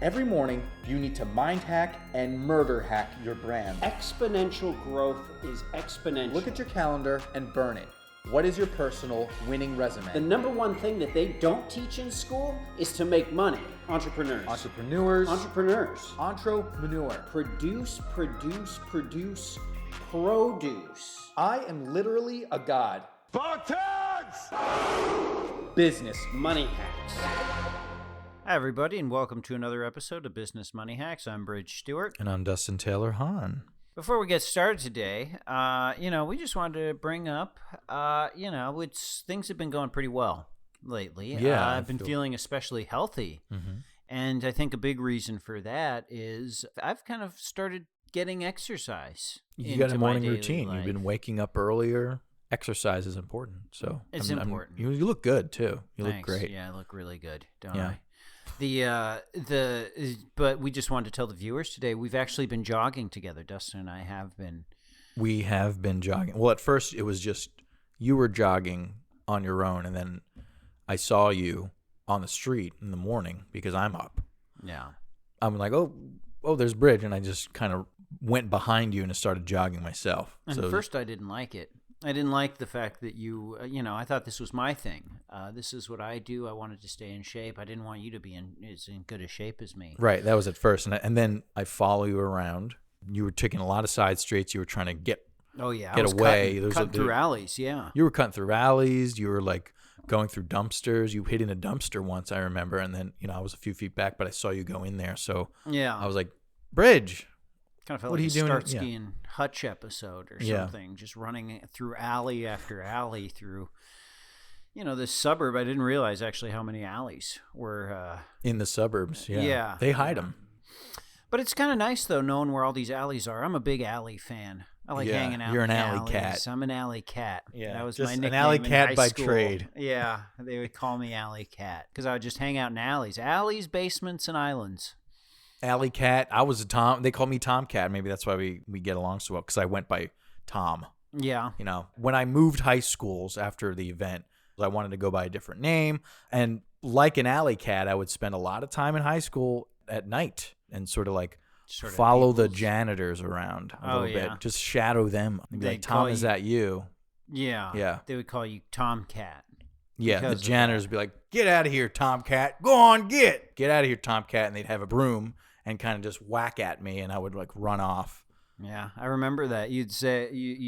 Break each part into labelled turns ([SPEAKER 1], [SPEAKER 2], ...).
[SPEAKER 1] Every morning, you need to mind hack and murder hack your brand.
[SPEAKER 2] Exponential growth is exponential.
[SPEAKER 1] Look at your calendar and burn it. What is your personal winning resume?
[SPEAKER 2] The number one thing that they don't teach in school is to make money. Entrepreneurs.
[SPEAKER 1] Entrepreneurs.
[SPEAKER 2] Produce.
[SPEAKER 1] I am literally a god. Business
[SPEAKER 2] Money hacks.
[SPEAKER 3] Hi, everybody, and welcome to another episode of Business Money Hacks. I'm Bridge Stewart.
[SPEAKER 4] And I'm Dustin Taylor Hahn.
[SPEAKER 3] Before we get started today, we just wanted to bring up, things have been going pretty well lately.
[SPEAKER 4] Yeah.
[SPEAKER 3] I've been feeling especially healthy.
[SPEAKER 4] Mm-hmm.
[SPEAKER 3] And I think a big reason for that is I've kind of started getting exercise.
[SPEAKER 4] You got a morning routine.
[SPEAKER 3] Life.
[SPEAKER 4] You've been waking up earlier. Exercise is important. So
[SPEAKER 3] it's important.
[SPEAKER 4] You look good, too. You
[SPEAKER 3] Thanks.
[SPEAKER 4] look great.
[SPEAKER 3] Yeah, I look really good, don't I? But we just wanted to tell the viewers today we've actually been jogging together. Dustin and I have been.
[SPEAKER 4] We have been jogging. Well, at first it was just you were jogging on your own, and then I saw you on the street in the morning because I'm up.
[SPEAKER 3] Yeah.
[SPEAKER 4] I'm like, oh, there's Bridge, and I just kind of went behind you and started jogging myself.
[SPEAKER 3] And
[SPEAKER 4] so,
[SPEAKER 3] first I didn't like it. I didn't like the fact that you, I thought this was my thing. This is what I do. I wanted to stay in shape. I didn't want you to be in as good a shape as me.
[SPEAKER 4] Right. That was at first. And then I follow you around. You were taking a lot of side streets. You were trying to get away.
[SPEAKER 3] Cutting through alleys, yeah.
[SPEAKER 4] You were cutting through alleys. You were like going through dumpsters. You hit in a dumpster once, I remember. And then, I was a few feet back, but I saw you go in there. So yeah, I was like, Bridge.
[SPEAKER 3] Kind of felt
[SPEAKER 4] what
[SPEAKER 3] like
[SPEAKER 4] are you doing?
[SPEAKER 3] Starsky and Hutch episode or something, just running through alley after alley through, this suburb. I didn't realize actually how many alleys were
[SPEAKER 4] in the suburbs.
[SPEAKER 3] Yeah,
[SPEAKER 4] they hide them.
[SPEAKER 3] But it's kind of nice though, knowing where all these alleys are. I'm a big alley fan. I like hanging out.
[SPEAKER 4] You're an
[SPEAKER 3] in
[SPEAKER 4] alley
[SPEAKER 3] alleys.
[SPEAKER 4] cat.
[SPEAKER 3] I'm an alley cat.
[SPEAKER 4] Yeah,
[SPEAKER 3] that was
[SPEAKER 4] just
[SPEAKER 3] my nickname.
[SPEAKER 4] An alley cat
[SPEAKER 3] in
[SPEAKER 4] by
[SPEAKER 3] high school.
[SPEAKER 4] trade.
[SPEAKER 3] Yeah, they would call me alley cat because I would just hang out in alleys, basements, and islands.
[SPEAKER 4] Alley cat. I was a Tom. They call me Tomcat. Maybe that's why we get along so well, because I went by Tom.
[SPEAKER 3] Yeah.
[SPEAKER 4] When I moved high schools after the event, I wanted to go by a different name. And like an alley cat, I would spend a lot of time in high school at night and sort of follow the janitors around a little bit. Just shadow them. And be like, Tom, is that you?
[SPEAKER 3] Yeah.
[SPEAKER 4] Yeah.
[SPEAKER 3] They would call you Tomcat.
[SPEAKER 4] Yeah, the janitors would be like, get out of here, Tomcat. Go on, get out of here, Tomcat. And they'd have a broom and kind of just whack at me, and I would run off.
[SPEAKER 3] Yeah, I remember that. You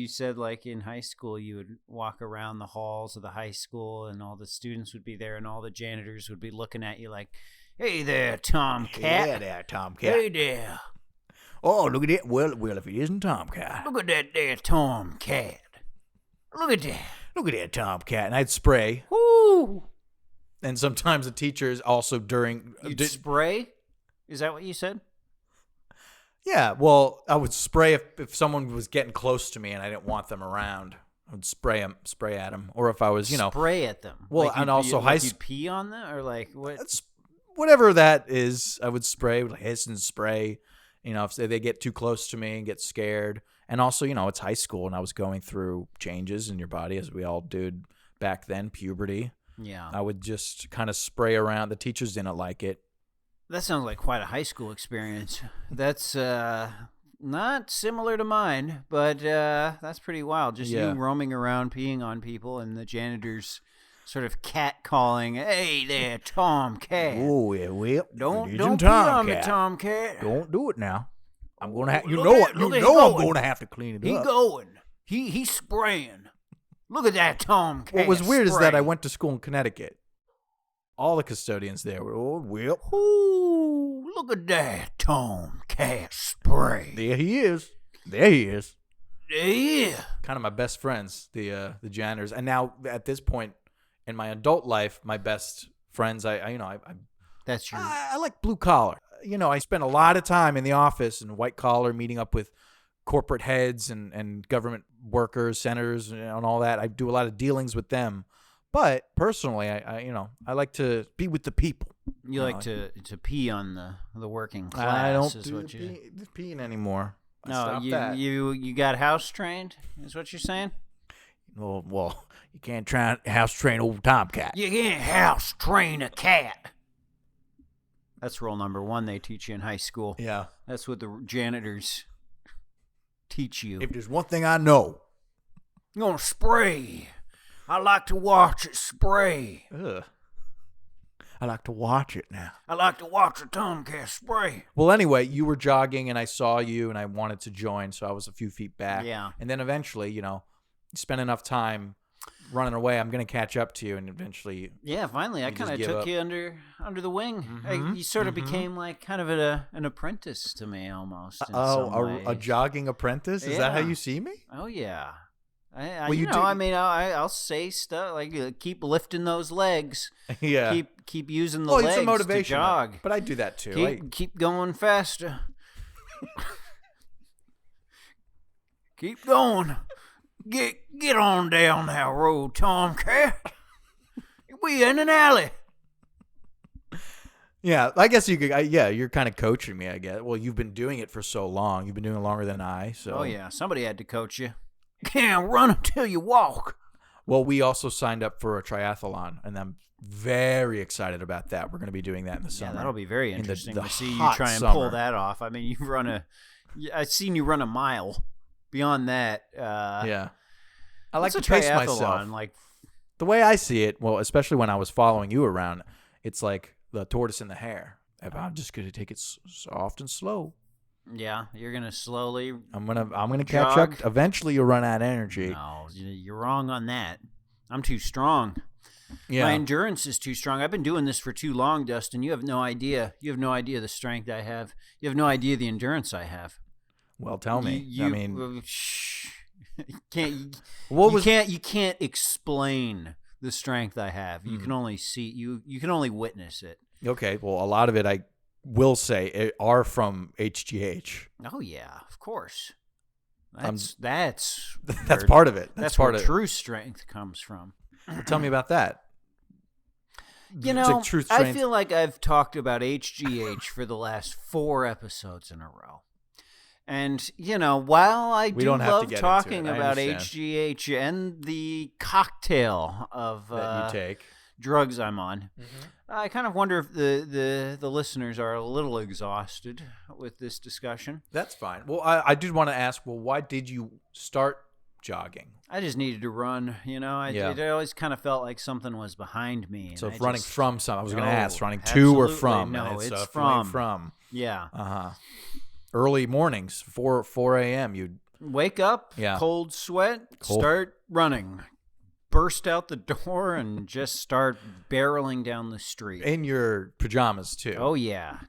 [SPEAKER 3] said like in high school you would walk around the halls of the high school and all the students would be there and all the janitors would be looking at you like, hey there, Tomcat.
[SPEAKER 4] Hey there, Tomcat.
[SPEAKER 3] Hey there.
[SPEAKER 4] Oh, look at it. Well, if it isn't Tomcat.
[SPEAKER 3] Look at that there Tomcat. Look at that.
[SPEAKER 4] Look at that Tomcat. And I'd spray.
[SPEAKER 3] Woo!
[SPEAKER 4] And sometimes the teachers also during...
[SPEAKER 3] You'd spray? Is that what you said?
[SPEAKER 4] Yeah, well, I would spray if someone was getting close to me and I didn't want them around. I would spray at them. Or if I was,
[SPEAKER 3] Spray at them.
[SPEAKER 4] Well, and also high school.
[SPEAKER 3] You'd pee on them? Or what?
[SPEAKER 4] Whatever that is, I would spray, hiss and spray. If they get too close to me and get scared. And also, it's high school and I was going through changes in your body, as we all did back then, puberty.
[SPEAKER 3] Yeah.
[SPEAKER 4] I would just kind of spray around. The teachers didn't like it.
[SPEAKER 3] That sounds like quite a high school experience. That's not similar to mine, but that's pretty wild. Just you roaming around peeing on people and the janitors sort of catcalling, hey there, Tomcat.
[SPEAKER 4] Oh, yeah, well,
[SPEAKER 3] don't pee on me, Tomcat.
[SPEAKER 4] Don't do it now. I'm going to have, I'm going to have to clean it up.
[SPEAKER 3] He's spraying. Look at that Tomcat.
[SPEAKER 4] What was weird is that I went to school in Connecticut. All the custodians there were,
[SPEAKER 3] ooh, look at that Tomcat spray.
[SPEAKER 4] There he is.
[SPEAKER 3] Yeah.
[SPEAKER 4] Kind of my best friends, the janitors. And now at this point in my adult life, my best friends,
[SPEAKER 3] That's true.
[SPEAKER 4] I like blue collar. I spend a lot of time in the office and white collar, meeting up with corporate heads and government workers, senators, and all that. I do a lot of dealings with them. But personally, I like to be with the people.
[SPEAKER 3] You like to pee on the working class.
[SPEAKER 4] I don't
[SPEAKER 3] do
[SPEAKER 4] peeing anymore.
[SPEAKER 3] No, you got house trained. Is what you're saying?
[SPEAKER 4] Well, you can't try house train old Tomcat.
[SPEAKER 3] You can't house train a cat. That's rule number 1 they teach you in high school.
[SPEAKER 4] Yeah.
[SPEAKER 3] That's what the janitors teach you.
[SPEAKER 4] If there's one thing I know.
[SPEAKER 3] You're going to spray. I like to watch it spray.
[SPEAKER 4] Ugh. I like to watch it now.
[SPEAKER 3] I like to watch a tomcat spray.
[SPEAKER 4] Well, anyway, you were jogging and I saw you and I wanted to join, so I was a few feet back.
[SPEAKER 3] Yeah.
[SPEAKER 4] And then eventually, you spend enough time running away, I'm going to catch up to you, and eventually...
[SPEAKER 3] Yeah, finally, I kind of took you under the wing.
[SPEAKER 4] Mm-hmm.
[SPEAKER 3] You sort of became like kind of an apprentice to me almost. In some
[SPEAKER 4] a jogging apprentice? Is that how you see me?
[SPEAKER 3] Oh, yeah.
[SPEAKER 4] Well,
[SPEAKER 3] I'll say stuff like keep lifting those legs.
[SPEAKER 4] Yeah.
[SPEAKER 3] Keep using the legs
[SPEAKER 4] it's a motivation,
[SPEAKER 3] to jog.
[SPEAKER 4] But I do that too.
[SPEAKER 3] Keep going faster. Keep going. Get on down that road, Tomcat. We in an alley.
[SPEAKER 4] Yeah, I guess you could. You're kind of coaching me, I guess. Well, you've been doing it for so long. You've been doing it longer than I. So.
[SPEAKER 3] Oh yeah, somebody had to coach you. Can't run until you walk.
[SPEAKER 4] Well, we also signed up for a triathlon, and I'm very excited about that. We're going to be doing that in the summer.
[SPEAKER 3] Yeah, that'll be very interesting
[SPEAKER 4] the
[SPEAKER 3] to see you
[SPEAKER 4] hot
[SPEAKER 3] try and
[SPEAKER 4] summer.
[SPEAKER 3] pull that off. I mean, I've seen you run a mile. Beyond that,
[SPEAKER 4] yeah, I like
[SPEAKER 3] what's
[SPEAKER 4] to
[SPEAKER 3] a
[SPEAKER 4] pace
[SPEAKER 3] triathlon?
[SPEAKER 4] myself.
[SPEAKER 3] Like
[SPEAKER 4] the way I see it, well, especially when I was following you around, it's like the tortoise and the hare. I'm just going to take it soft and slow.
[SPEAKER 3] Yeah, you're gonna slowly.
[SPEAKER 4] I'm gonna catch up.
[SPEAKER 3] jog.
[SPEAKER 4] Eventually, you'll run out of energy.
[SPEAKER 3] No, you're wrong on that. I'm too strong.
[SPEAKER 4] Yeah.
[SPEAKER 3] My endurance is too strong. I've been doing this for too long, Dustin. You have no idea. You have no idea the strength I have. You have no idea the endurance I have.
[SPEAKER 4] Well, tell me.
[SPEAKER 3] You,
[SPEAKER 4] I mean,
[SPEAKER 3] shh. Can't. You can't explain the strength I have. You can only see. You can only witness it.
[SPEAKER 4] Okay. Well, a lot of it I will say are from HGH.
[SPEAKER 3] Oh yeah, of course. That's
[SPEAKER 4] that's
[SPEAKER 3] where-
[SPEAKER 4] part of it.
[SPEAKER 3] That's
[SPEAKER 4] part
[SPEAKER 3] where
[SPEAKER 4] of it.
[SPEAKER 3] true strength comes from.
[SPEAKER 4] Tell me about that.
[SPEAKER 3] You
[SPEAKER 4] It's
[SPEAKER 3] know,
[SPEAKER 4] like true
[SPEAKER 3] I
[SPEAKER 4] strength.
[SPEAKER 3] feel like I've talked about HGH for the last 4 episodes in a row. And, while I
[SPEAKER 4] We
[SPEAKER 3] do
[SPEAKER 4] don't have to
[SPEAKER 3] love
[SPEAKER 4] get into
[SPEAKER 3] talking
[SPEAKER 4] it. I
[SPEAKER 3] about
[SPEAKER 4] understand.
[SPEAKER 3] HGH and the cocktail of
[SPEAKER 4] that you take.
[SPEAKER 3] drugs I'm on, I kind of wonder if the listeners are a little exhausted with this discussion.
[SPEAKER 4] That's fine. Well, I did want to ask. Well, why did you start jogging?
[SPEAKER 3] I just needed to run, It always kind of felt like something was behind me. And
[SPEAKER 4] So
[SPEAKER 3] I
[SPEAKER 4] running
[SPEAKER 3] just-
[SPEAKER 4] from some. I was going to
[SPEAKER 3] No,
[SPEAKER 4] ask running to or
[SPEAKER 3] absolutely.
[SPEAKER 4] from.
[SPEAKER 3] No,
[SPEAKER 4] and
[SPEAKER 3] it's
[SPEAKER 4] feeling
[SPEAKER 3] from.
[SPEAKER 4] from.
[SPEAKER 3] Yeah.
[SPEAKER 4] Early mornings, 4 a.m. You'd
[SPEAKER 3] Wake up,
[SPEAKER 4] Yeah.
[SPEAKER 3] cold sweat,
[SPEAKER 4] Cold.
[SPEAKER 3] start running. Burst out the door and just start barreling down the street.
[SPEAKER 4] in your pajamas too.
[SPEAKER 3] Oh, yeah.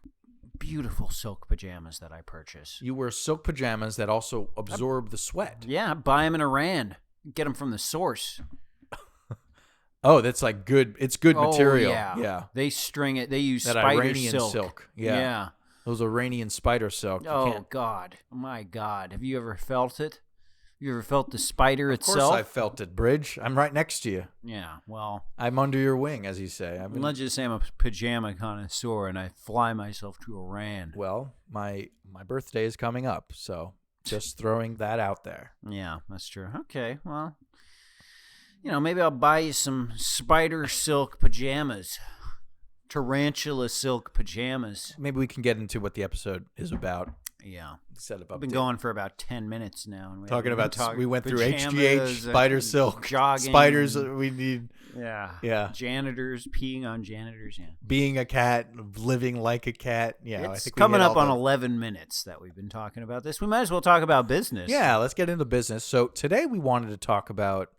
[SPEAKER 3] Beautiful silk pajamas that I purchase.
[SPEAKER 4] You wear silk pajamas that also absorb the sweat.
[SPEAKER 3] Yeah, buy them in Iran. Get them from the source.
[SPEAKER 4] Oh, that's like good. It's good material.
[SPEAKER 3] Oh, yeah.
[SPEAKER 4] Yeah.
[SPEAKER 3] They string it. They use
[SPEAKER 4] That
[SPEAKER 3] spider
[SPEAKER 4] Iranian
[SPEAKER 3] silk.
[SPEAKER 4] Yeah.
[SPEAKER 3] Yeah.
[SPEAKER 4] Those Iranian spider silk. You
[SPEAKER 3] Oh,
[SPEAKER 4] can't-
[SPEAKER 3] God. My God. Have you ever felt it? You ever felt the spider
[SPEAKER 4] Of course
[SPEAKER 3] itself?
[SPEAKER 4] I felt it, Bridge. I'm right next to you.
[SPEAKER 3] Yeah, well,
[SPEAKER 4] I'm under your wing, as you say.
[SPEAKER 3] let's just say I'm a pajama connoisseur and I fly myself to Iran.
[SPEAKER 4] Well, my birthday is coming up, so just throwing that out there.
[SPEAKER 3] Yeah, that's true. Okay, well, maybe I'll buy you some spider silk pajamas. Tarantula silk pajamas.
[SPEAKER 4] Maybe we can get into what the episode is about.
[SPEAKER 3] Yeah.
[SPEAKER 4] Set up.
[SPEAKER 3] We've been going for about 10 minutes now. And
[SPEAKER 4] Talking about we went through
[SPEAKER 3] pajamas
[SPEAKER 4] HGH, spider
[SPEAKER 3] and
[SPEAKER 4] silk,
[SPEAKER 3] jogging.
[SPEAKER 4] spiders. We need
[SPEAKER 3] Yeah. Janitors, peeing on janitors, yeah.
[SPEAKER 4] being a cat, living like a cat. Yeah, I
[SPEAKER 3] It's
[SPEAKER 4] think we
[SPEAKER 3] coming
[SPEAKER 4] hit
[SPEAKER 3] up
[SPEAKER 4] all
[SPEAKER 3] on
[SPEAKER 4] the-
[SPEAKER 3] 11 minutes that we've been talking about this. We might as well talk about business.
[SPEAKER 4] Yeah, let's get into business. So today we wanted to talk about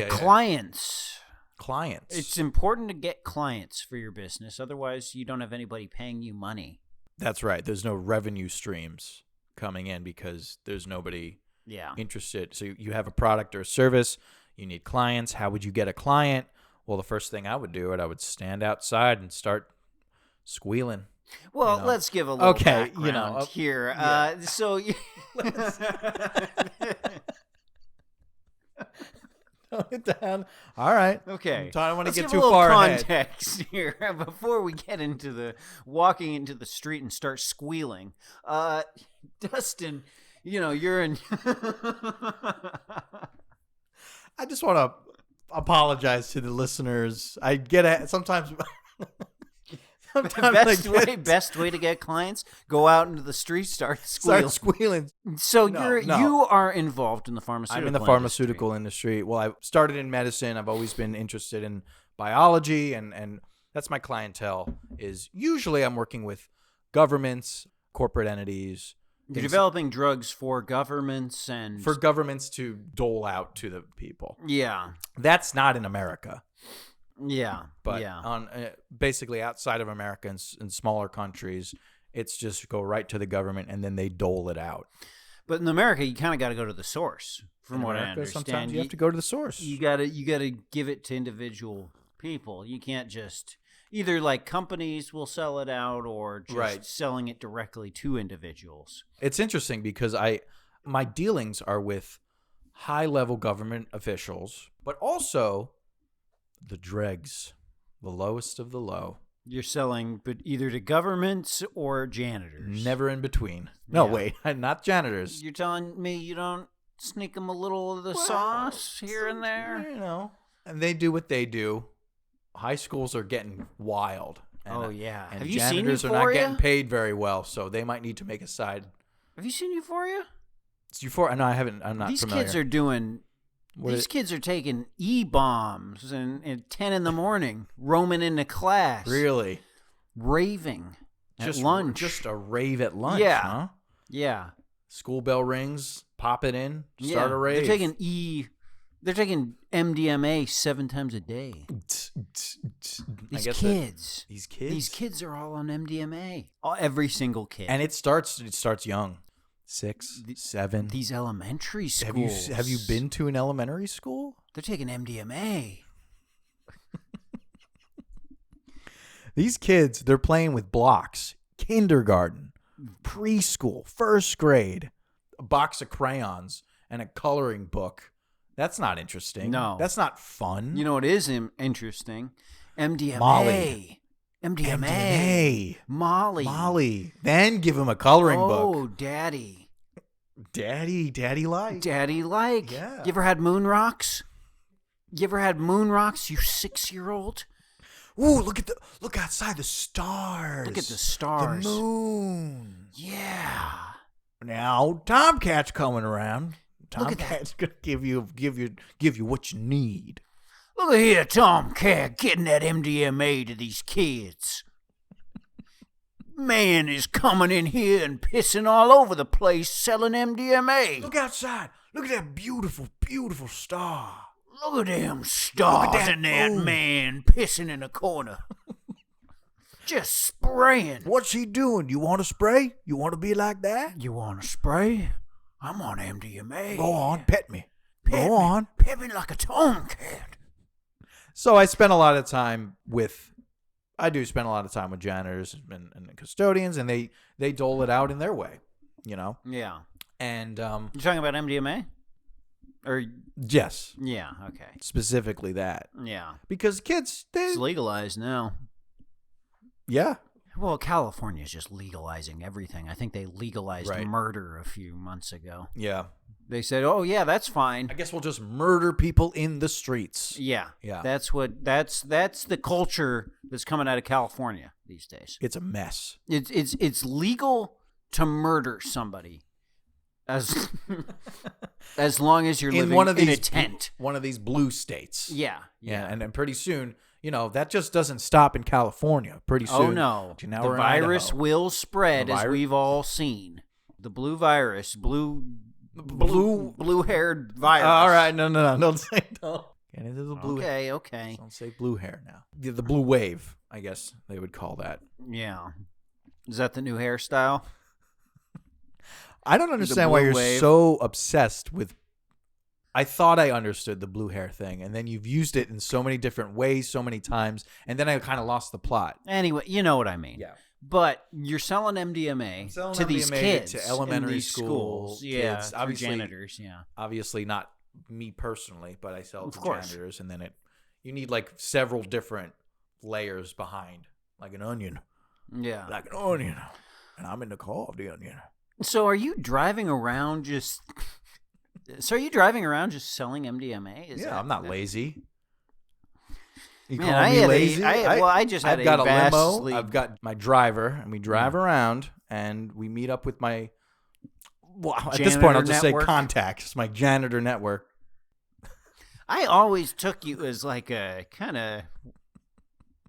[SPEAKER 3] clients.
[SPEAKER 4] clients.
[SPEAKER 3] It's important to get clients for your business. Otherwise, you don't have anybody paying you money.
[SPEAKER 4] That's right. There's no revenue streams coming in because there's nobody
[SPEAKER 3] Yeah.
[SPEAKER 4] interested. So you have a product or a service. You need clients. How would you get a client? Well, the first thing I would do, I would stand outside and start squealing.
[SPEAKER 3] Well, let's give a little background here.
[SPEAKER 4] yeah.
[SPEAKER 3] So,
[SPEAKER 4] Tone it down. All right.
[SPEAKER 3] okay.
[SPEAKER 4] I don't want to
[SPEAKER 3] Let's
[SPEAKER 4] get
[SPEAKER 3] give
[SPEAKER 4] too
[SPEAKER 3] a little
[SPEAKER 4] far ahead.
[SPEAKER 3] context here before we get into the walking into the street and start squealing. Dustin, you're in.
[SPEAKER 4] I just want to apologize to the listeners. I get it sometimes.
[SPEAKER 3] Best way to get clients: go out into the street, start
[SPEAKER 4] squealing.
[SPEAKER 3] So you are involved in the pharmaceutical.
[SPEAKER 4] I'm in the pharmaceutical industry. Well, I started in medicine. I've always been interested in biology, and that's my clientele. Is usually I'm working with governments, corporate entities.
[SPEAKER 3] You're developing drugs for governments and
[SPEAKER 4] for governments to dole out to the people.
[SPEAKER 3] Yeah,
[SPEAKER 4] that's not in America.
[SPEAKER 3] Yeah,
[SPEAKER 4] but on basically outside of America in smaller countries, it's just go right to the government and then they dole it out.
[SPEAKER 3] But in America, you kind of got to go to the source. From what I understand,
[SPEAKER 4] sometimes you have to go to the source.
[SPEAKER 3] You got to give it to individual people. You can't just either like companies will sell it out or just selling it directly to individuals.
[SPEAKER 4] It's interesting because my dealings are with high-level government officials, but also the dregs, the lowest of the low.
[SPEAKER 3] You're selling, but either to governments or janitors.
[SPEAKER 4] Never in between. No, wait, not janitors.
[SPEAKER 3] You're telling me you don't sneak them a little of the sauce here and there?
[SPEAKER 4] You know, and they do what they do. High schools are getting wild. And,
[SPEAKER 3] and
[SPEAKER 4] have you janitors seen Euphoria? Are not getting paid very well, so they might need to make a side.
[SPEAKER 3] Have you seen Euphoria?
[SPEAKER 4] It's Euphoria. No, I haven't. I'm not familiar.
[SPEAKER 3] These kids are doing. These kids are taking E-bombs and 10 in the morning, roaming into class.
[SPEAKER 4] Really?
[SPEAKER 3] Raving at lunch.
[SPEAKER 4] Just a rave at lunch, huh?
[SPEAKER 3] Yeah.
[SPEAKER 4] School bell rings, pop it in, start a rave.
[SPEAKER 3] They're taking MDMA 7 times a day. These kids are all on MDMA. Every single kid.
[SPEAKER 4] And it starts young. 6, 7.
[SPEAKER 3] These elementary schools.
[SPEAKER 4] Have you been to an elementary school?
[SPEAKER 3] They're taking MDMA.
[SPEAKER 4] These kids, they're playing with blocks. Kindergarten, preschool, first grade, a box of crayons, and a coloring book. That's not interesting.
[SPEAKER 3] No.
[SPEAKER 4] That's not fun.
[SPEAKER 3] You know what is interesting? MDMA.
[SPEAKER 4] Molly.
[SPEAKER 3] MDMA. Molly.
[SPEAKER 4] Then give him a coloring book.
[SPEAKER 3] Oh, Daddy
[SPEAKER 4] like.
[SPEAKER 3] Yeah. You ever had moon rocks? You 6-year-old?
[SPEAKER 4] Ooh, look outside the stars.
[SPEAKER 3] Look at the stars.
[SPEAKER 4] The moon.
[SPEAKER 3] Yeah.
[SPEAKER 4] Now Tomcat's coming around. Tomcat's gonna give you what you need.
[SPEAKER 3] Look at here, Tomcat, getting that MDMA to these kids. Man is coming in here and pissing all over the place selling MDMA.
[SPEAKER 4] Look outside. Look at that beautiful, beautiful star.
[SPEAKER 3] Look at them stars and that man pissing in the corner. Just spraying.
[SPEAKER 4] What's he doing? You want to spray? You want to be like that?
[SPEAKER 3] You want to spray? I'm on MDMA.
[SPEAKER 4] Go on, pet me. Go on.
[SPEAKER 3] Pet me like a tomcat.
[SPEAKER 4] So I spend a lot of time with janitors and custodians, and they dole it out in their way, you know?
[SPEAKER 3] Yeah.
[SPEAKER 4] And
[SPEAKER 3] you're talking about MDMA? Or
[SPEAKER 4] yes.
[SPEAKER 3] Yeah, okay.
[SPEAKER 4] Specifically that.
[SPEAKER 3] Yeah.
[SPEAKER 4] Because kids,
[SPEAKER 3] it's legalized now.
[SPEAKER 4] Yeah.
[SPEAKER 3] Well, California is just legalizing everything. I think they legalized murder a few months ago.
[SPEAKER 4] Yeah.
[SPEAKER 3] They said, "Oh yeah, that's fine.
[SPEAKER 4] I guess we'll just murder people in the streets."
[SPEAKER 3] Yeah. That's the culture that's coming out of California these days.
[SPEAKER 4] It's a mess.
[SPEAKER 3] It's legal to murder somebody as long as you're living in a tent.
[SPEAKER 4] One of these blue states.
[SPEAKER 3] Yeah.
[SPEAKER 4] And then pretty soon, you know, that just doesn't stop in California. Pretty soon.
[SPEAKER 3] Oh no. The virus will spread, as we've all seen. The blue virus, blue-haired virus.
[SPEAKER 4] All right, no, don't say no. Get into the blue.
[SPEAKER 3] Okay.
[SPEAKER 4] Don't say blue hair now. The blue wave, I guess they would call that.
[SPEAKER 3] Yeah. Is that the new hairstyle?
[SPEAKER 4] I don't understand why you're so obsessed with. I thought I understood the blue hair thing, and then you've used it in so many different ways, so many times, and then I kind of lost the plot.
[SPEAKER 3] Anyway, you know what I mean.
[SPEAKER 4] Yeah.
[SPEAKER 3] But you're selling MDMA to these kids,
[SPEAKER 4] to elementary schools.
[SPEAKER 3] Yeah,
[SPEAKER 4] kids. Obviously,
[SPEAKER 3] janitors. Yeah,
[SPEAKER 4] obviously not me personally, but I sell it to janitors, and then you need like several different layers behind, like an onion.
[SPEAKER 3] Yeah,
[SPEAKER 4] like an onion, and I'm in the core of the onion.
[SPEAKER 3] So, are you driving around just? selling MDMA?
[SPEAKER 4] I'm not lazy. You
[SPEAKER 3] Man,
[SPEAKER 4] call
[SPEAKER 3] I
[SPEAKER 4] me
[SPEAKER 3] had
[SPEAKER 4] lazy?
[SPEAKER 3] I just had
[SPEAKER 4] I've got a limo.
[SPEAKER 3] vastly-
[SPEAKER 4] I've got my driver, and we drive around, and we meet up with my. Well, at this point, I'll just
[SPEAKER 3] network.
[SPEAKER 4] say contacts. My janitor network.
[SPEAKER 3] I always took you as like a kind of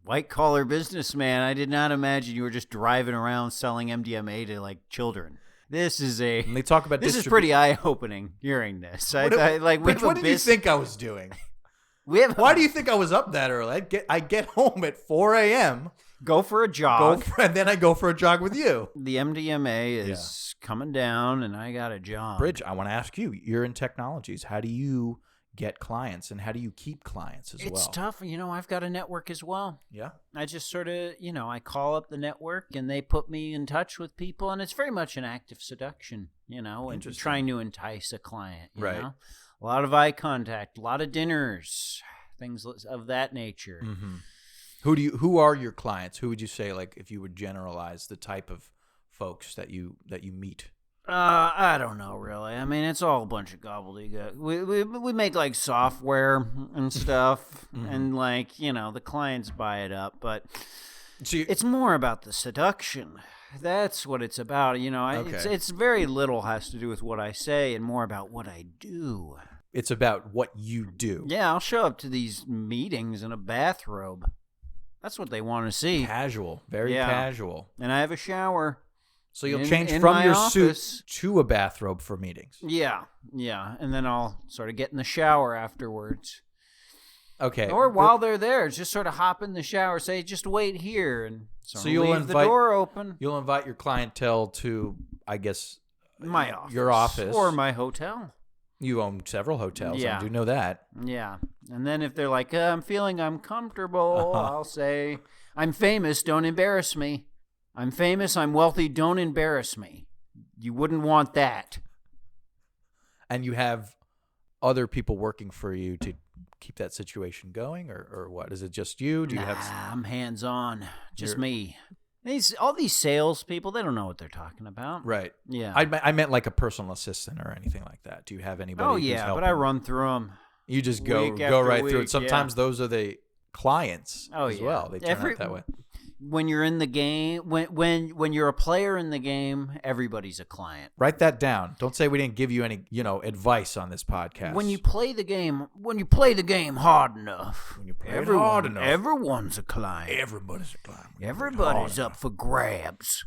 [SPEAKER 3] white collar businessman. I did not imagine you were just driving around selling MDMA to like children. This is
[SPEAKER 4] And they talk about
[SPEAKER 3] this is pretty eye opening hearing this.
[SPEAKER 4] What did you think I was doing? Why do you think I was up that early? I get home at 4 a.m.
[SPEAKER 3] Go for a jog.
[SPEAKER 4] And then I go for a jog with you.
[SPEAKER 3] The MDMA is coming down, and I got a job.
[SPEAKER 4] Bridge, I want to ask you. You're in technologies. How do you get clients, and how do you keep clients as well?
[SPEAKER 3] It's tough. I've got a network as well.
[SPEAKER 4] Yeah.
[SPEAKER 3] I just sort of, I call up the network, and they put me in touch with people, and it's very much an active seduction, and trying to entice a client. You know? A lot of eye contact, a lot of dinners, things of that nature.
[SPEAKER 4] Mm-hmm. Who are your clients? Who would you say, like, if you would generalize the type of folks that you meet?
[SPEAKER 3] I don't know, really. I mean, it's all a bunch of gobbledygook. We make like software and stuff, and like the clients buy it up, but it's more about the seduction. That's what it's about. It's very little has to do with what I say, and more about what I do.
[SPEAKER 4] It's about what you do.
[SPEAKER 3] Yeah, I'll show up to these meetings in a bathrobe. That's what they want to see.
[SPEAKER 4] Casual, very casual.
[SPEAKER 3] And I have a shower.
[SPEAKER 4] So you'll change from your suit to a bathrobe for meetings.
[SPEAKER 3] Yeah. And then I'll sort of get in the shower afterwards.
[SPEAKER 4] Okay.
[SPEAKER 3] Or while they're there, just sort of hop in the shower, say, just wait here. And
[SPEAKER 4] so you'll
[SPEAKER 3] leave the door open.
[SPEAKER 4] You'll invite your clientele to, I guess,
[SPEAKER 3] my office.
[SPEAKER 4] Your office.
[SPEAKER 3] Or my hotel.
[SPEAKER 4] You own several hotels.
[SPEAKER 3] Yeah.
[SPEAKER 4] I do know that.
[SPEAKER 3] Yeah. And then if they're like, I'm feeling uncomfortable, I'll say, I'm famous, don't embarrass me. I'm famous, I'm wealthy, don't embarrass me. You wouldn't want that.
[SPEAKER 4] And you have other people working for you to keep that situation going, or what? Is it just you? Do you have?
[SPEAKER 3] I'm hands-on. Just me. All these salespeople, they don't know what they're talking about.
[SPEAKER 4] Right.
[SPEAKER 3] Yeah.
[SPEAKER 4] I meant like a personal assistant or anything like that. Do you have anybody?
[SPEAKER 3] Oh, yeah, but I run through them.
[SPEAKER 4] You just go right through it. Sometimes those are the clients as well. They turn out that way.
[SPEAKER 3] When you're in the game, when you're a player in the game, everybody's a client.
[SPEAKER 4] Write that down. Don't say we didn't give you any, advice on this podcast.
[SPEAKER 3] When you play the game hard enough, everyone's a client.
[SPEAKER 4] Everybody's a client.
[SPEAKER 3] Everybody's up for grabs.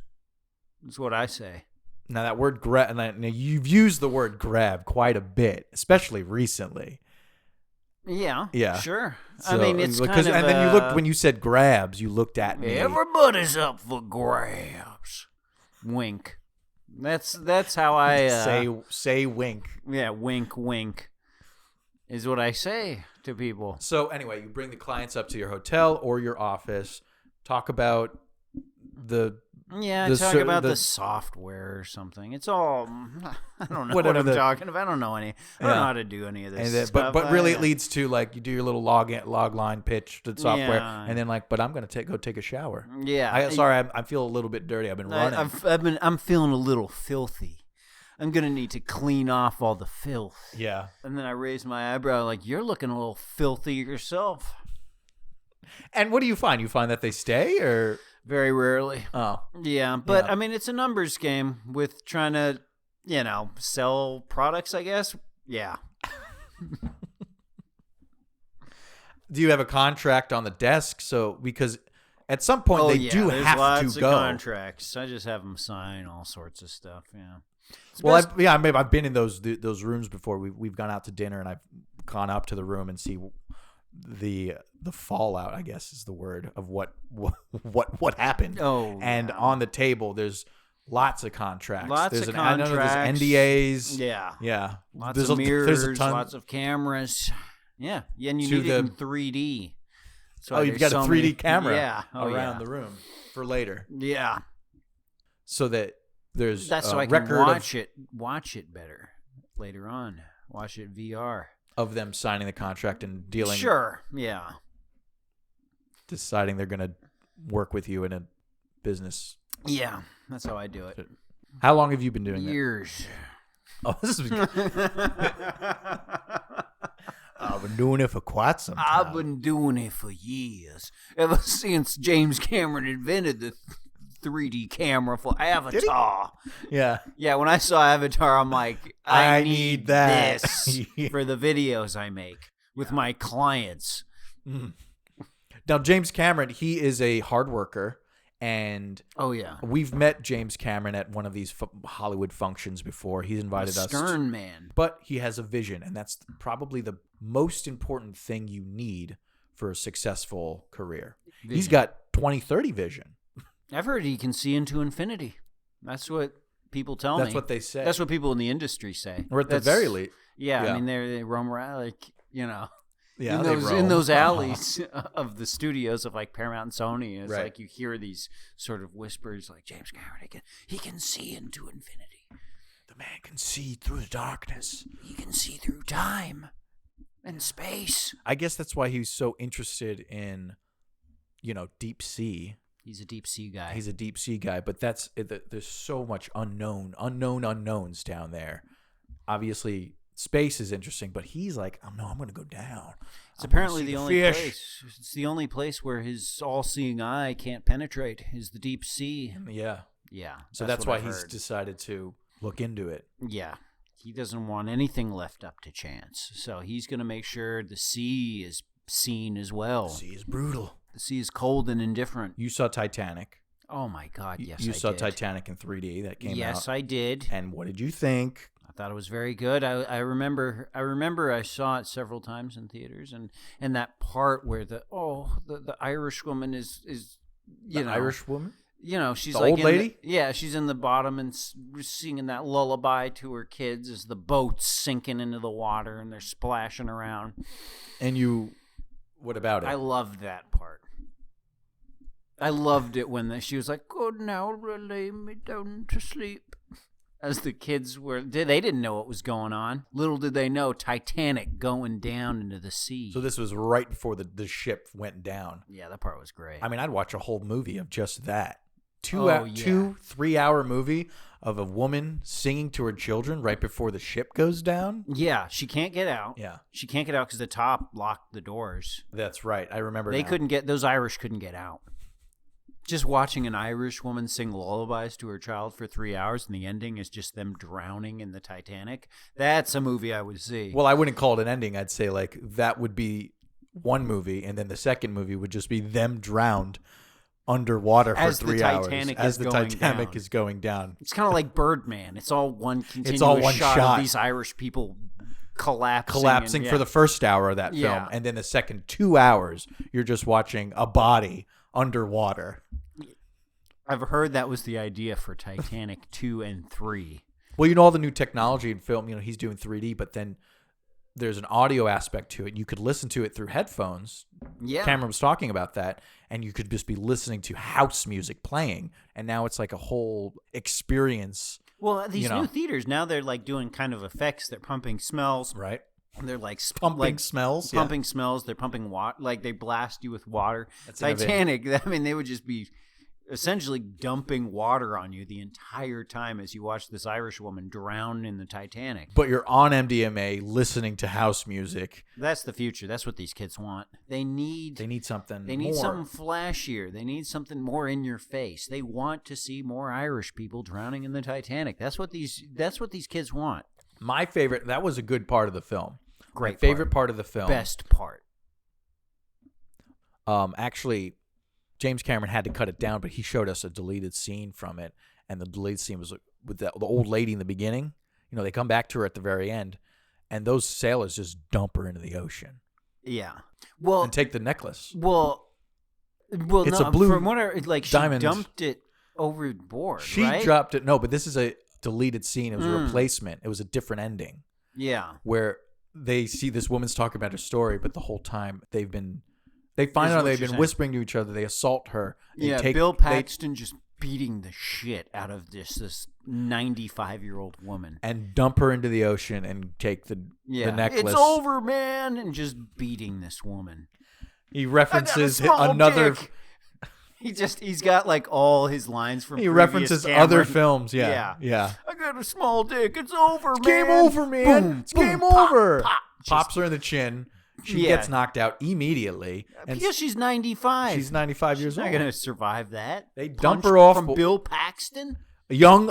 [SPEAKER 3] That's what I say.
[SPEAKER 4] Now that word grab, now you've used the word grab quite a bit, especially recently.
[SPEAKER 3] Yeah, sure.
[SPEAKER 4] So,
[SPEAKER 3] I mean, it's kind of.
[SPEAKER 4] And then you looked when you said grabs. You looked at me.
[SPEAKER 3] Everybody's up for grabs. Wink. That's how I
[SPEAKER 4] say wink.
[SPEAKER 3] Yeah, wink, wink, is what I say to people.
[SPEAKER 4] So anyway, you bring the clients up to your hotel or your office. Talk about the
[SPEAKER 3] the software or something. It's all I don't know what I'm talking about. I don't know I don't know how to do any of this stuff.
[SPEAKER 4] But really, it leads to like you do your little log line pitch to the software, and then like, but I'm gonna go take a shower.
[SPEAKER 3] Yeah,
[SPEAKER 4] I feel a little bit dirty. I've been running.
[SPEAKER 3] I'm feeling a little filthy. I'm gonna need to clean off all the filth.
[SPEAKER 4] Yeah.
[SPEAKER 3] And then I raise my eyebrow, like, you're looking a little filthy yourself.
[SPEAKER 4] And what do you find? You find that they stay, or?
[SPEAKER 3] Very rarely.
[SPEAKER 4] Oh.
[SPEAKER 3] Yeah, but I mean, it's a numbers game with trying to, sell products, I guess. Yeah.
[SPEAKER 4] Do you have a contract on the desk? So, because at some point they do have
[SPEAKER 3] lots
[SPEAKER 4] to go.
[SPEAKER 3] Of contracts. I just have them sign all sorts of stuff. Yeah.
[SPEAKER 4] Well, I've been in those rooms before. We've gone out to dinner, and I've gone up to the room and see the fallout, I guess is the word, of what happened.
[SPEAKER 3] Oh,
[SPEAKER 4] and on the table there's lots of contracts.
[SPEAKER 3] I know
[SPEAKER 4] there's NDAs.
[SPEAKER 3] Yeah. Lots of mirrors, lots of cameras. Yeah. And you need it in 3D.
[SPEAKER 4] So you've got a 3D camera around the room for later.
[SPEAKER 3] Yeah.
[SPEAKER 4] So that there's
[SPEAKER 3] that's so I can watch it better later on. Watch it VR.
[SPEAKER 4] Of them signing the contract and dealing.
[SPEAKER 3] Sure. Yeah.
[SPEAKER 4] Deciding they're going to work with you in a business.
[SPEAKER 3] Yeah. That's how I do it.
[SPEAKER 4] How long have you been doing
[SPEAKER 3] Years.
[SPEAKER 4] that? Oh, this is. I've been doing it for quite some time.
[SPEAKER 3] I've been doing it for years. Ever since James Cameron invented the 3D camera for Avatar.
[SPEAKER 4] Yeah.
[SPEAKER 3] Yeah, when I saw Avatar, I'm like, I need
[SPEAKER 4] that.
[SPEAKER 3] this for the videos I make with my clients.
[SPEAKER 4] Now, James Cameron, he is a hard worker. And
[SPEAKER 3] oh yeah,
[SPEAKER 4] we've met James Cameron at one of these Hollywood functions before. He's invited us.
[SPEAKER 3] Stern man.
[SPEAKER 4] But he has a vision, and that's probably the most important thing you need for a successful career.
[SPEAKER 3] Vision.
[SPEAKER 4] He's got 2030 vision.
[SPEAKER 3] I've heard he can see into infinity. That's what people tell me.
[SPEAKER 4] That's what they say.
[SPEAKER 3] That's what people in the industry say.
[SPEAKER 4] Or at the very least.
[SPEAKER 3] Yeah, I mean, they roam around, like, you know.
[SPEAKER 4] Yeah,
[SPEAKER 3] in those alleys of the studios of like Paramount and Sony, and it's
[SPEAKER 4] right.
[SPEAKER 3] like you hear these sort of whispers, like James Cameron, he can see into infinity.
[SPEAKER 4] The man can see through the darkness.
[SPEAKER 3] He can see through time and space.
[SPEAKER 4] I guess that's why he's so interested in, deep sea.
[SPEAKER 3] He's a deep sea guy.
[SPEAKER 4] He's a deep sea guy, but there's so much unknowns down there. Obviously, space is interesting, but he's like, I'm going to go down.
[SPEAKER 3] It's apparently the only place. It's the only place where his all-seeing eye can't penetrate. Is the deep sea.
[SPEAKER 4] Yeah.
[SPEAKER 3] Yeah.
[SPEAKER 4] So that's why he's decided to look into it.
[SPEAKER 3] Yeah. He doesn't want anything left up to chance. So he's going to make sure the sea is seen as well.
[SPEAKER 4] The sea is brutal.
[SPEAKER 3] The sea is cold and indifferent.
[SPEAKER 4] You saw Titanic.
[SPEAKER 3] Oh my God! Yes,
[SPEAKER 4] you
[SPEAKER 3] I
[SPEAKER 4] saw
[SPEAKER 3] did.
[SPEAKER 4] Titanic in 3D that came out.
[SPEAKER 3] Yes, I did.
[SPEAKER 4] And what did you think?
[SPEAKER 3] I thought it was very good. I remember I saw it several times in theaters, and that part where the Irish woman is
[SPEAKER 4] Irish woman.
[SPEAKER 3] She's
[SPEAKER 4] the
[SPEAKER 3] like
[SPEAKER 4] old lady.
[SPEAKER 3] She's in the bottom and singing that lullaby to her kids as the boat's sinking into the water and they're splashing around.
[SPEAKER 4] And what about it?
[SPEAKER 3] I loved that part. I loved it when she was like, "Good now, lay me down to sleep." As the kids they didn't know what was going on. Little did they know, Titanic going down into the sea.
[SPEAKER 4] So this was right before the ship went down.
[SPEAKER 3] Yeah, that part was great.
[SPEAKER 4] I mean, I'd watch a whole movie of just that. 3-hour movie of a woman singing to her children right before the ship goes down.
[SPEAKER 3] Yeah, she can't get out.
[SPEAKER 4] Yeah.
[SPEAKER 3] She can't get out because the top locked the doors.
[SPEAKER 4] That's right. I remember
[SPEAKER 3] those Irish couldn't get out. Just watching an Irish woman sing lullabies to her child for 3 hours and the ending is just them drowning in the Titanic. That's a movie I would see.
[SPEAKER 4] Well, I wouldn't call it an ending. I'd say like that would be one movie, and then the second movie would just be them drowned underwater for 3 hours as the Titanic is going down.
[SPEAKER 3] It's kind of like Birdman. It's all one continuous shot of these Irish people collapsing
[SPEAKER 4] for the first hour of that film, and then the second 2 hours you're just watching a body underwater.
[SPEAKER 3] I've heard that was the idea for Titanic 2 and 3.
[SPEAKER 4] Well, all the new technology in film, he's doing 3D, but then there's an audio aspect to it. You could listen to it through headphones.
[SPEAKER 3] Yeah.
[SPEAKER 4] Cameron was talking about that, and you could just be listening to house music playing, and now it's like a whole experience.
[SPEAKER 3] Well, these new theaters, now they're like doing kind of effects. They're pumping smells.
[SPEAKER 4] Right.
[SPEAKER 3] They're like
[SPEAKER 4] pumping smells.
[SPEAKER 3] Pumping smells. They're pumping water. Like they blast you with water.
[SPEAKER 4] That's
[SPEAKER 3] Titanic, I mean, they would just be essentially dumping water on you the entire time as you watch this Irish woman drown in the Titanic.
[SPEAKER 4] But you're on MDMA listening to house music.
[SPEAKER 3] That's the future. That's what these kids want. They need
[SPEAKER 4] something
[SPEAKER 3] They need
[SPEAKER 4] more.
[SPEAKER 3] something flashier. They need something more in your face. They want to see more Irish people drowning in the Titanic. That's what these kids want.
[SPEAKER 4] My favorite, that was a good part of the film.
[SPEAKER 3] Great.
[SPEAKER 4] My favorite part of the film.
[SPEAKER 3] Best part.
[SPEAKER 4] Actually, James Cameron had to cut it down, but he showed us a deleted scene from it, and the deleted scene was with the old lady in the beginning. They come back to her at the very end, and those sailors just dump her into the ocean.
[SPEAKER 3] Yeah. Well,
[SPEAKER 4] and take the necklace.
[SPEAKER 3] Well,
[SPEAKER 4] it's
[SPEAKER 3] no,
[SPEAKER 4] a blue
[SPEAKER 3] from what she
[SPEAKER 4] diamond.
[SPEAKER 3] Dumped it overboard.
[SPEAKER 4] She
[SPEAKER 3] right?
[SPEAKER 4] dropped it. No, but this is a deleted scene. It was a replacement. It was a different ending.
[SPEAKER 3] Yeah.
[SPEAKER 4] Where they see this woman's talking about her story, but the whole time they find out they've been whispering to each other. They assault her.
[SPEAKER 3] Bill Paxton just beating the shit out of this 95-year-old woman
[SPEAKER 4] and dump her into the ocean and take the necklace.
[SPEAKER 3] It's over, man, and just beating this woman.
[SPEAKER 4] He references another.
[SPEAKER 3] Dick. He's got like all his lines from.
[SPEAKER 4] He references
[SPEAKER 3] Cameron.
[SPEAKER 4] Other films. Yeah.
[SPEAKER 3] I got a small dick. It's over,
[SPEAKER 4] it's
[SPEAKER 3] man.
[SPEAKER 4] Game over, man.
[SPEAKER 3] Boom,
[SPEAKER 4] it's
[SPEAKER 3] boom,
[SPEAKER 4] game
[SPEAKER 3] pop,
[SPEAKER 4] over.
[SPEAKER 3] Pop.
[SPEAKER 4] pops her in the chin. She gets knocked out immediately. And
[SPEAKER 3] because she's 95.
[SPEAKER 4] She's 95 years old.
[SPEAKER 3] She's not going to survive that.
[SPEAKER 4] They dump her off
[SPEAKER 3] from Bill Paxton.
[SPEAKER 4] A young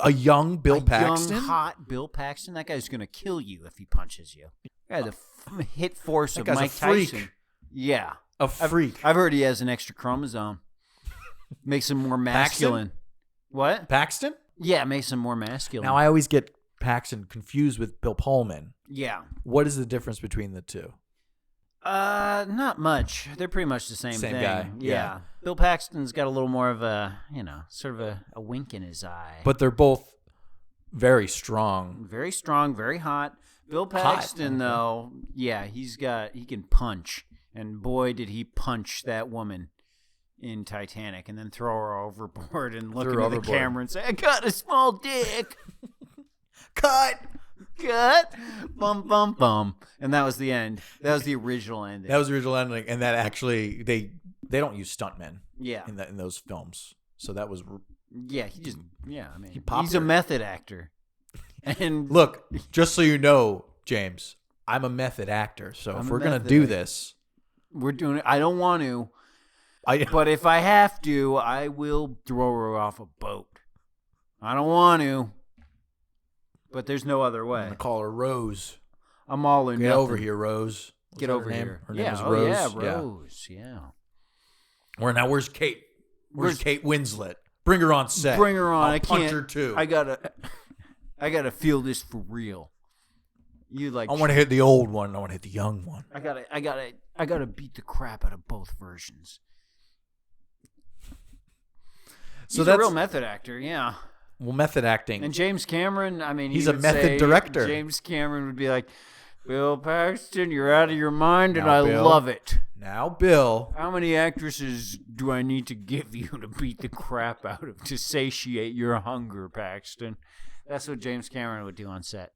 [SPEAKER 4] Bill Paxton.
[SPEAKER 3] Young, hot Bill Paxton. That guy's going to kill you if he punches you. Yeah, the hit force of Mike Tyson. Yeah.
[SPEAKER 4] A freak.
[SPEAKER 3] I've heard he has an extra chromosome. Makes him more masculine.
[SPEAKER 4] Paxton?
[SPEAKER 3] What?
[SPEAKER 4] Paxton?
[SPEAKER 3] Yeah, makes him more masculine.
[SPEAKER 4] Now, I always get Paxton confused with Bill Pullman.
[SPEAKER 3] Yeah.
[SPEAKER 4] What is the difference between the two?
[SPEAKER 3] Not much. They're pretty much the same thing.
[SPEAKER 4] Guy. Yeah.
[SPEAKER 3] Bill Paxton's got a little more of a, sort of a wink in his eye.
[SPEAKER 4] But they're both very strong.
[SPEAKER 3] Very strong, very hot. Bill Paxton, though, yeah, he can punch. And boy, did he punch that woman in Titanic and then throw her overboard and look into the camera and say, I got a small dick. Cut. Bum, bum, bum. And that was the end. That was the original ending.
[SPEAKER 4] That was the original ending. And that actually, they don't use stuntmen in those films. So that was...
[SPEAKER 3] Yeah, I mean,
[SPEAKER 4] he's
[SPEAKER 3] a method actor. And
[SPEAKER 4] look, just so you know, James, I'm a method actor. So if we're going to do this...
[SPEAKER 3] We're doing it. I don't want to. But if I have to, I will throw her off a boat. I don't want to. But there's no other way.
[SPEAKER 4] I'm going to call her Rose.
[SPEAKER 3] I'm all in.
[SPEAKER 4] Get over here, Rose.
[SPEAKER 3] Get over here.
[SPEAKER 4] Her name is Rose.
[SPEAKER 3] Yeah, Rose. Yeah.
[SPEAKER 4] Where's Kate? Where's Kate Winslet? Bring her on set.
[SPEAKER 3] Bring her on.
[SPEAKER 4] I punch her too.
[SPEAKER 3] I gotta feel this for real. I
[SPEAKER 4] want to hit the old one. I want to hit the young one.
[SPEAKER 3] I gotta beat the crap out of both versions. So that's a real method actor, yeah.
[SPEAKER 4] Well, method acting.
[SPEAKER 3] And James Cameron, I mean,
[SPEAKER 4] he's a method director.
[SPEAKER 3] James Cameron would be like, Bill Paxton, you're out of your mind, and I love it.
[SPEAKER 4] Now, Bill.
[SPEAKER 3] How many actresses do I need to give you to beat the crap out of, to satiate your hunger, Paxton? That's what James Cameron would do on set.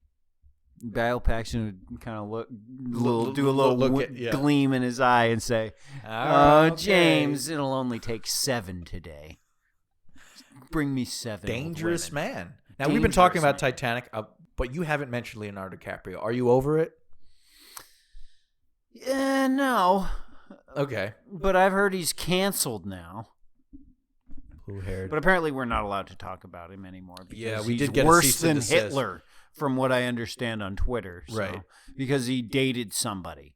[SPEAKER 3] Bill Paxton would kind of do a little gleam in his eye and say, James, it'll only take 7 today. Bring me 7.
[SPEAKER 4] Dangerous man. Now, we've been talking about Titanic, but you haven't mentioned Leonardo DiCaprio. Are you over it?
[SPEAKER 3] No.
[SPEAKER 4] Okay.
[SPEAKER 3] But I've heard he's canceled now.
[SPEAKER 4] Who-haired.
[SPEAKER 3] But apparently we're not allowed to talk about him anymore. Because
[SPEAKER 4] we did get
[SPEAKER 3] worse than Hitler, from what I understand on Twitter. So,
[SPEAKER 4] right.
[SPEAKER 3] Because he dated somebody.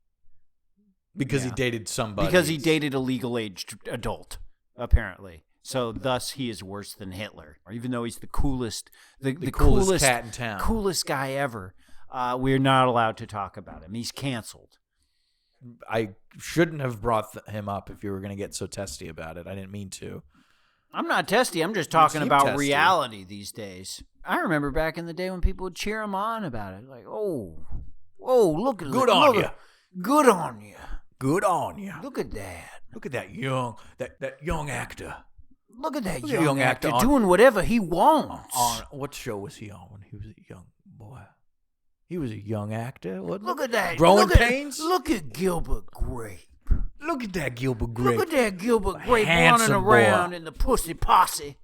[SPEAKER 4] Because he dated somebody.
[SPEAKER 3] Because he dated a legal-aged adult, apparently. So thus he is worse than Hitler, even though he's the coolest, the coolest
[SPEAKER 4] cat in town,
[SPEAKER 3] coolest guy ever. We're not allowed to talk about him. He's canceled.
[SPEAKER 4] I shouldn't have brought him up if you were going to get so testy about it. I didn't mean to.
[SPEAKER 3] I'm not testy. I'm just talking about reality these days. I remember back in the day when people would cheer him on about it, like, "Oh, look at
[SPEAKER 4] good on you,
[SPEAKER 3] good on you,
[SPEAKER 4] good on you.
[SPEAKER 3] Look at that.
[SPEAKER 4] Look at that young actor."
[SPEAKER 3] Look at that young actor doing whatever he wants.
[SPEAKER 4] On what show was he on when he was a young boy? He was a young actor.
[SPEAKER 3] Look at that.
[SPEAKER 4] Growing Pains?
[SPEAKER 3] Look at Gilbert Grape.
[SPEAKER 4] Look at that Gilbert Grape.
[SPEAKER 3] Look at that Gilbert Grape running around in the Pussy Posse.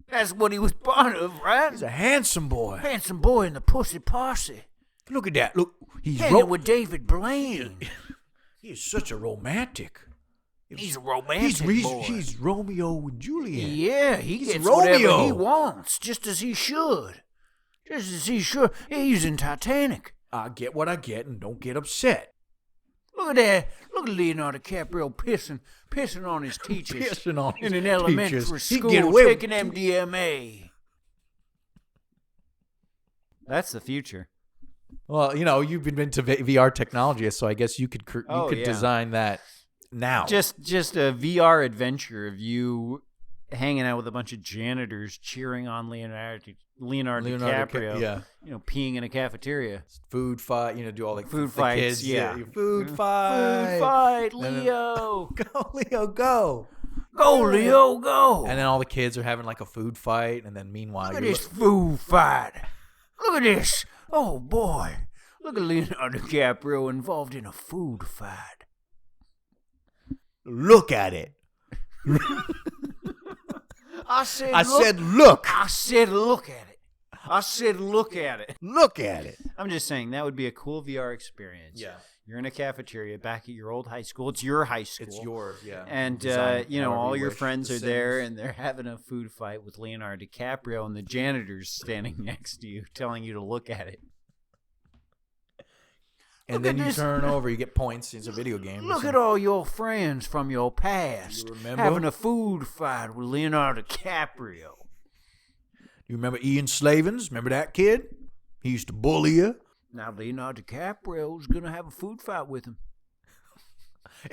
[SPEAKER 3] That's what he was part of, right?
[SPEAKER 4] He's a handsome boy.
[SPEAKER 3] Handsome boy in the Pussy Posse.
[SPEAKER 4] Look at that. Look, he's
[SPEAKER 3] hanging with David Blaine.
[SPEAKER 4] He's such a romantic.
[SPEAKER 3] He's a romantic boy.
[SPEAKER 4] He's Romeo and Juliet.
[SPEAKER 3] Yeah, he gets whatever he wants, just as he should. Just as he should. He's in Titanic.
[SPEAKER 4] I get what I get and don't get upset.
[SPEAKER 3] Look at that. Look at Leonardo DiCaprio pissing on his teachers.
[SPEAKER 4] Pissing on his
[SPEAKER 3] in an elementary
[SPEAKER 4] teachers.
[SPEAKER 3] school, taking MDMA. That's the future.
[SPEAKER 4] Well, you've been into VR technology, so I guess you could design that. Now,
[SPEAKER 3] just a VR adventure of you hanging out with a bunch of janitors cheering on Leonardo DiCaprio. Peeing in a cafeteria.
[SPEAKER 4] Food fight. Do all the
[SPEAKER 3] food fights.
[SPEAKER 4] Kids,
[SPEAKER 3] yeah.
[SPEAKER 4] Food fight.
[SPEAKER 3] Food fight. Leo.
[SPEAKER 4] Go, Leo. Go.
[SPEAKER 3] Go, Leo. Go.
[SPEAKER 4] And then all the kids are having like a food fight, and then meanwhile,
[SPEAKER 3] look at this food fight. Look at this. Oh boy. Look at Leonardo DiCaprio involved in a food fight.
[SPEAKER 4] Look at it.
[SPEAKER 3] I said,
[SPEAKER 4] look.
[SPEAKER 3] I said, look at it. I said, look at it.
[SPEAKER 4] Look at it.
[SPEAKER 3] I'm just saying that would be a cool VR experience.
[SPEAKER 4] Yeah.
[SPEAKER 3] You're in a cafeteria back at your old high school. It's your high school.
[SPEAKER 4] It's yours, yeah.
[SPEAKER 3] And,
[SPEAKER 4] Design
[SPEAKER 3] you know,
[SPEAKER 4] however
[SPEAKER 3] all
[SPEAKER 4] you
[SPEAKER 3] your
[SPEAKER 4] wish.
[SPEAKER 3] friends
[SPEAKER 4] The
[SPEAKER 3] are there,
[SPEAKER 4] Sims.
[SPEAKER 3] and they're having a food fight with Leonardo DiCaprio, and the janitor's standing next to you, telling you to look at it.
[SPEAKER 4] And then you turn over, you get points. It's a video game.
[SPEAKER 3] Look at all your friends from your past
[SPEAKER 4] You remember?
[SPEAKER 3] having a food fight with Leonardo DiCaprio.
[SPEAKER 4] You remember Ian Slavens? Remember that kid? He used to bully you.
[SPEAKER 3] Now Leonardo DiCaprio's going to have a food fight with him.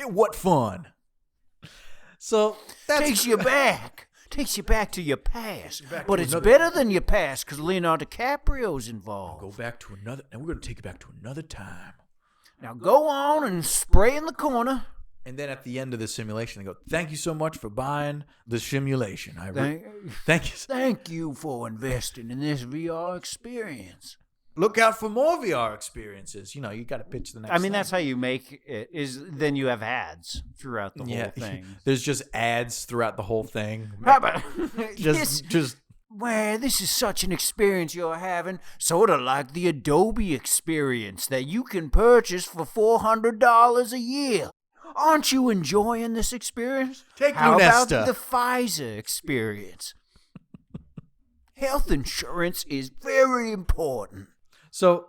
[SPEAKER 4] What fun. So that
[SPEAKER 3] Takes you back. Takes you back to your past.
[SPEAKER 4] back
[SPEAKER 3] But
[SPEAKER 4] to
[SPEAKER 3] it's
[SPEAKER 4] another-
[SPEAKER 3] better than your past because Leonardo DiCaprio's involved.
[SPEAKER 4] Go back to another, and we're going to take you back to another time.
[SPEAKER 3] Now go on and spray in the corner.
[SPEAKER 4] And then at the end of the simulation, they go, "Thank you so much for buying the simulation.
[SPEAKER 3] Thank,
[SPEAKER 4] Thank you.
[SPEAKER 3] thank you for investing in this VR experience.
[SPEAKER 4] Look out for more VR experiences. You know, you got to pitch the next.
[SPEAKER 3] I mean,
[SPEAKER 4] thing.
[SPEAKER 3] that's how you make it. Is then you have ads throughout the
[SPEAKER 4] yeah.
[SPEAKER 3] whole thing.
[SPEAKER 4] There's just ads throughout the whole thing.
[SPEAKER 3] How about
[SPEAKER 4] just
[SPEAKER 3] Well, this is such an experience you're having, sort of like the Adobe experience that you can purchase for $400 a year. Aren't you enjoying this experience?
[SPEAKER 4] Take
[SPEAKER 3] How about
[SPEAKER 4] Lunesta.
[SPEAKER 3] the Pfizer experience? Health insurance is very important.
[SPEAKER 4] so.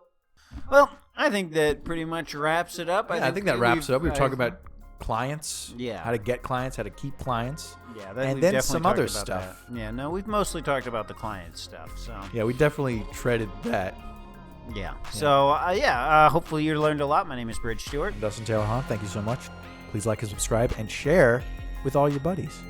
[SPEAKER 3] Well, I think that pretty much wraps it up.
[SPEAKER 4] I think that wraps it up. We were talking about clients.
[SPEAKER 3] Yeah.
[SPEAKER 4] How to get clients. How to keep clients.
[SPEAKER 3] Yeah,
[SPEAKER 4] and
[SPEAKER 3] we've
[SPEAKER 4] then
[SPEAKER 3] definitely
[SPEAKER 4] some
[SPEAKER 3] talked
[SPEAKER 4] other
[SPEAKER 3] about
[SPEAKER 4] stuff.
[SPEAKER 3] that. Yeah, no, we've mostly talked about the client stuff. So
[SPEAKER 4] Yeah, we definitely treaded that.
[SPEAKER 3] yeah. So hopefully you learned a lot. My name is Bridge Stewart.
[SPEAKER 4] Dustin Taylor Hahn, thank you so much. Please like and subscribe and share with all your buddies.